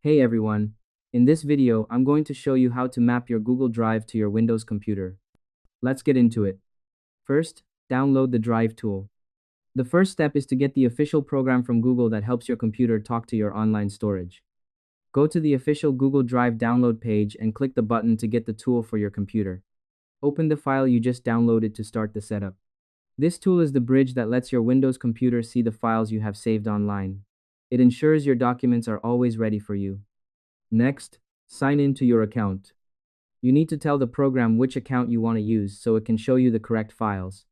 Hey everyone. In this video, I'm going to show you how to map your Google Drive to your Windows computer. Let's get into it. First, download the Drive tool. The first step is to get the official program from Google that helps your computer talk to your online storage. Go to the official Google Drive download page and click the button to get the tool for your computer. Open the file you just downloaded to start the setup. This tool is the bridge that lets your Windows computer see the files you have saved online. It ensures your documents are always ready for you. Next, sign in to your account. You need to tell the program which account you want to use so it can show you the correct files.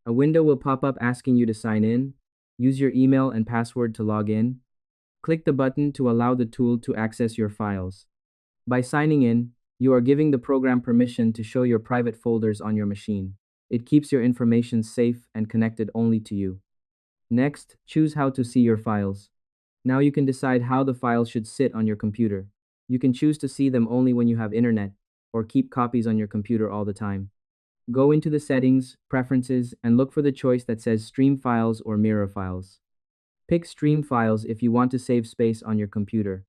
A window will pop up asking you to sign in. Use your email and password to log in. Click the button to allow the tool to access your files. By signing in, you are giving the program permission to show your private folders on your machine. It keeps your information safe and connected only to you. Next, choose how to see your files. Now you can decide how the files should sit on your computer. You can choose to see them only when you have internet, or keep copies on your computer all the time. Go into the settings, preferences, and look for the choice that says Stream Files or Mirror Files. Pick Stream Files if you want to save space on your computer.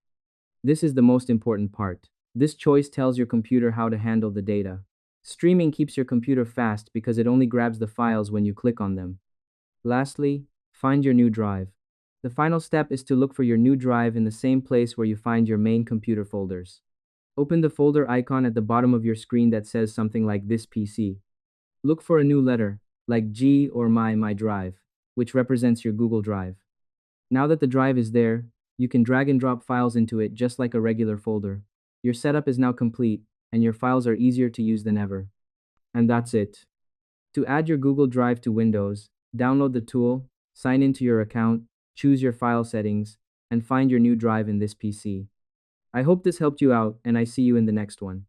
This is the most important part. This choice tells your computer how to handle the data. Streaming keeps your computer fast because it only grabs the files when you click on them. Lastly, find your new drive. The final step is to look for your new drive in the same place where you find your main computer folders. Open the folder icon at the bottom of your screen that says something like this PC. Look for a new letter, like G or my drive, which represents your Google Drive. Now that the drive is there, you can drag and drop files into it just like a regular folder. Your setup is now complete, and your files are easier to use than ever. And that's it. To add your Google Drive to Windows, download the tool, sign into your account, choose your file settings, and find your new drive in this PC. I hope this helped you out, and I see you in the next one.